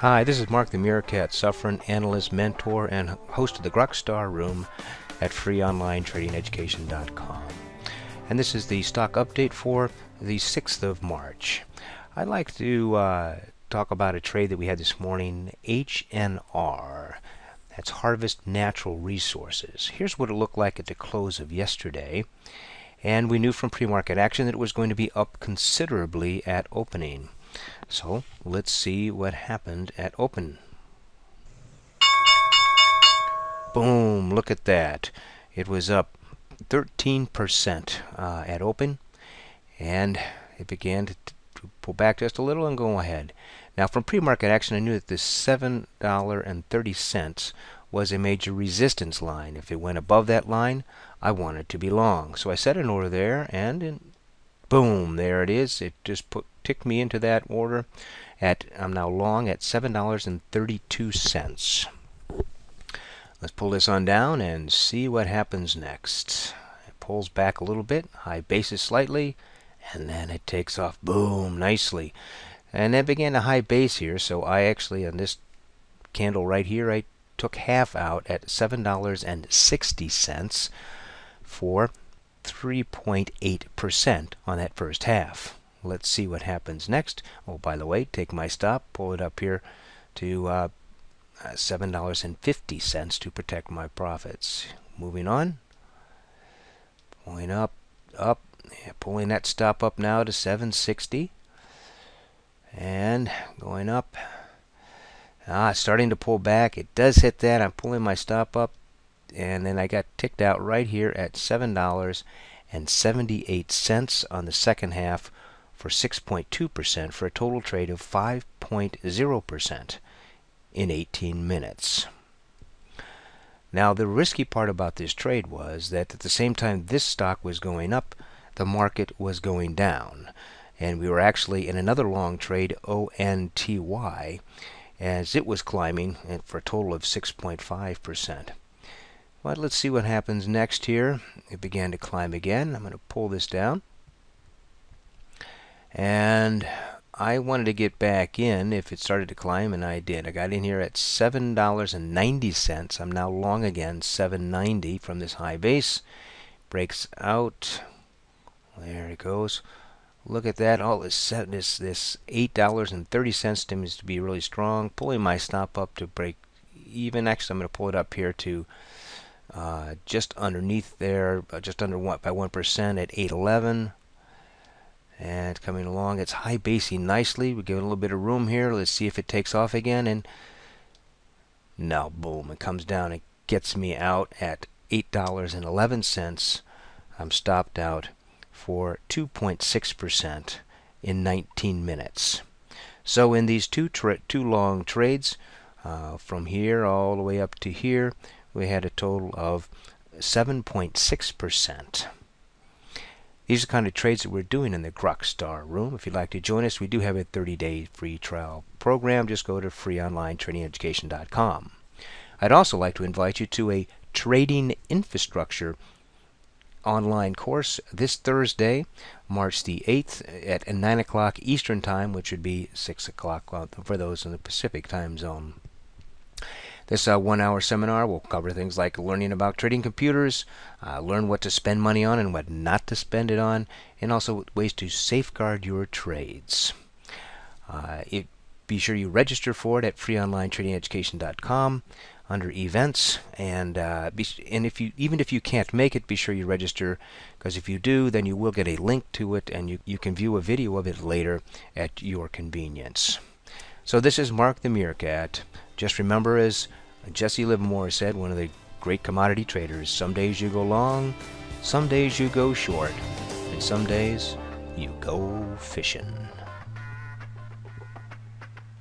Hi, this is Mark the Meerkat, Suffron analyst, mentor, and host of the Star Room at freeonlinetradingeducation.com. And this is the stock update for the 6th of March. I'd like to talk about a trade that we had this morning, HNR. That's Harvest Natural Resources. Here's what it looked like at the close of yesterday. And we knew from pre-market action that it was going to be up considerably at opening. So let's see what happened at open. Boom, look at that. It was up 13% at open, and it began to pull back just a little and go ahead. Now from pre-market action, I knew that this $7.30 was a major resistance line. If it went above that line, I wanted to be long. So I set an order there, and boom, there it is. It just ticked me into that order. I'm now long at $7.32. Let's pull this on down and see what happens next. It pulls back a little bit, high basis slightly, and then it takes off. Boom, nicely. And then began a high base here, so I actually, on this candle right here, I took half out at $7.60 for 3.8% on that first half. Let's see what happens next. Oh, by the way, take my stop, pull it up here to $7.50 to protect my profits. Moving on, pulling up, pulling that stop up now to $7.60, and going up. Starting to pull back. It does hit that. I'm pulling my stop up, and then I got ticked out right here at $7.78 on the second half for 6.2% for a total trade of 5.0% in 18 minutes. Now the risky part about this trade was that at the same time this stock was going up, the market was going down, and we were actually in another long trade, ONTY, as it was climbing for a total of 6.5%. But let's see what happens next here. It began to climb again. I'm going to pull this down. And I wanted to get back in if it started to climb, and I did. I got in here at $7.90. I'm now long again, $7.90 from this high base. Breaks out. There it goes. Look at that. All this $8.30 seems to be really strong. Pulling my stop up to break even. Actually, I'm going to pull it up here to just underneath there, just under by 1% at 8.11. And it's coming along. It's high basing nicely. We're giving a little bit of room here. Let's see if it takes off again. And now, boom, it comes down. It gets me out at $8.11. I'm stopped out for 2.6% in 19 minutes. So in these two long trades, from here all the way up to here, we had a total of 7.6%. These are the kind of trades that we're doing in the Star Room. If you'd like to join us, we do have a 30-day free trial program. Just go to freeonlinetradingeducation.com. I'd also like to invite you to a trading infrastructure online course this Thursday, March the 8th at 9 o'clock Eastern Time, which would be 6 o'clock for those in the Pacific time zone. This 1-hour seminar will cover things like learning about trading computers, learn what to spend money on and what not to spend it on, and also ways to safeguard your trades. Be sure you register for it at freeonlinetradingeducation.com under events, and even if you can't make it, be sure you register, because if you do, then you will get a link to it, and you can view a video of it later at your convenience. So this is Mark the Meerkat. Just remember, as Jesse Livermore said, one of the great commodity traders, some days you go long, some days you go short, and some days you go fishing.